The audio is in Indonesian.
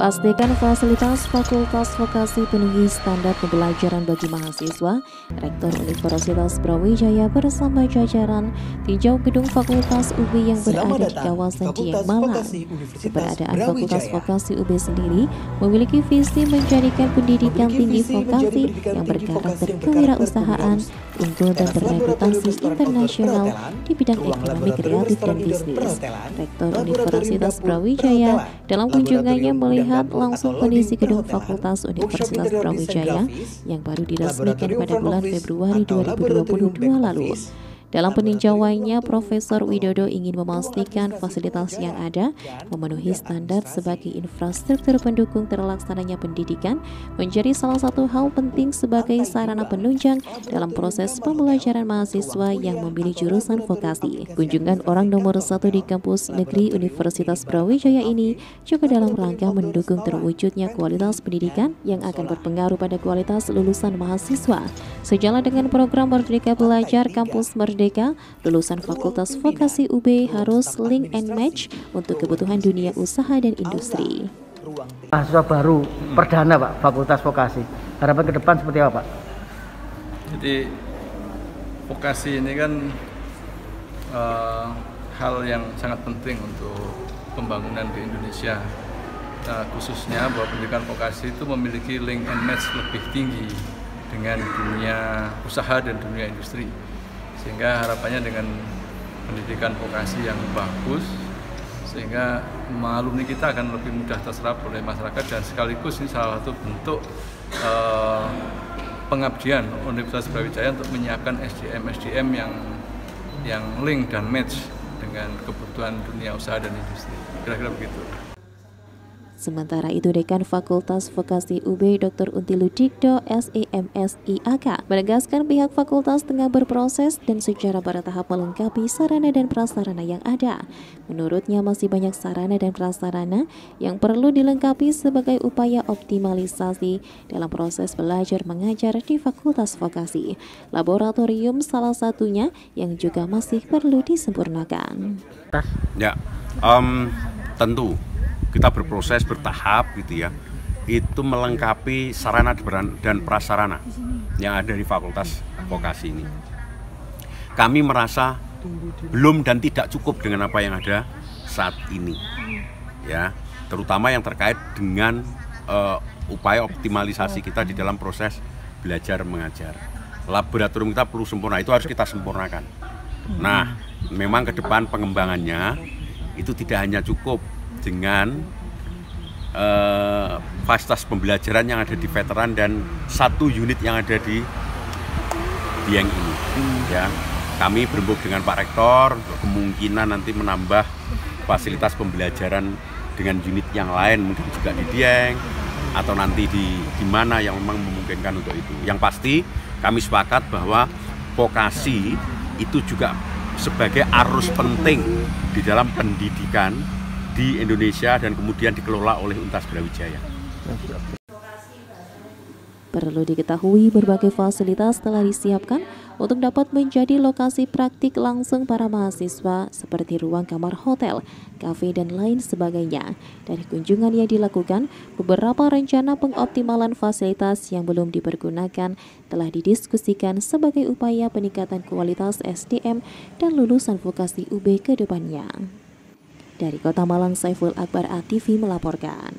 Pastikan fasilitas Fakultas Vokasi penuhi standar pembelajaran bagi mahasiswa. Rektor Universitas Brawijaya bersama jajaran tinjau gedung Fakultas UB yang berada di kawasan Dieng Malang. Keberadaan Fakultas Vokasi UB sendiri memiliki visi menjadikan pendidikan tinggi vokasi yang berkarakter kewirausahaan, unggul dan berreputasi internasional di bidang ekonomi kreatif dan bisnis. Rektor Universitas Brawijaya dalam kunjungannya melihat langsung kondisi gedung Fakultas Universitas Brawijaya yang baru diresmikan pada bulan Februari 2022 lalu. Dalam peninjauannya, Profesor Widodo ingin memastikan fasilitas yang ada memenuhi standar sebagai infrastruktur pendukung terlaksananya pendidikan menjadi salah satu hal penting sebagai sarana penunjang dalam proses pembelajaran mahasiswa yang memilih jurusan vokasi. Kunjungan orang nomor 1 di kampus negeri Universitas Brawijaya ini juga dalam rangka mendukung terwujudnya kualitas pendidikan yang akan berpengaruh pada kualitas lulusan mahasiswa. Sejalan dengan program Merdeka Belajar Kampus Merdeka, lulusan Fakultas Vokasi UB harus link and match untuk kebutuhan dunia usaha dan industri. Mahasiswa baru perdana Pak, Fakultas Vokasi. Harapan ke depan seperti apa Pak? Jadi vokasi ini kan hal yang sangat penting untuk pembangunan di Indonesia. Khususnya bahwa pendidikan vokasi itu memiliki link and match lebih tinggi dengan dunia usaha dan dunia industri. Sehingga harapannya dengan pendidikan vokasi yang bagus, sehingga alumni kita akan lebih mudah terserap oleh masyarakat, dan sekaligus ini salah satu bentuk pengabdian Universitas Brawijaya untuk menyiapkan SDM yang link dan match dengan kebutuhan dunia usaha dan industri. Kira-kira begitu. Sementara itu, Dekan Fakultas Vokasi UB Dr. Unti Ludikdo SEMSIAK menegaskan pihak fakultas tengah berproses dan secara bertahap melengkapi sarana dan prasarana yang ada. Menurutnya masih banyak sarana dan prasarana yang perlu dilengkapi sebagai upaya optimalisasi dalam proses belajar mengajar di Fakultas Vokasi. Laboratorium salah satunya yang juga masih perlu disempurnakan. Ya, tentu kita berproses bertahap gitu ya, itu melengkapi sarana dan prasarana yang ada di Fakultas Vokasi ini. Kami merasa belum dan tidak cukup dengan apa yang ada saat ini, ya, terutama yang terkait dengan upaya optimalisasi kita di dalam proses belajar mengajar. Laboratorium kita perlu sempurna, itu harus kita sempurnakan. Nah, memang ke depan pengembangannya itu tidak hanya cukup dengan fasilitas pembelajaran yang ada di veteran dan satu unit yang ada di Dieng ini. Ya, kami berembuk dengan Pak Rektor kemungkinan nanti menambah fasilitas pembelajaran dengan unit yang lain, mungkin juga di Dieng atau nanti di mana yang memang memungkinkan untuk itu. Yang pasti kami sepakat bahwa vokasi itu juga sebagai arus penting di dalam pendidikan di Indonesia dan kemudian dikelola oleh Universitas Brawijaya. Perlu diketahui berbagai fasilitas telah disiapkan untuk dapat menjadi lokasi praktik langsung para mahasiswa seperti ruang kamar hotel, kafe dan lain sebagainya. Dari kunjungan yang dilakukan, beberapa rencana pengoptimalan fasilitas yang belum dipergunakan telah didiskusikan sebagai upaya peningkatan kualitas SDM dan lulusan vokasi UB ke depannya. Dari Kota Malang, Saiful Akbar ATV melaporkan.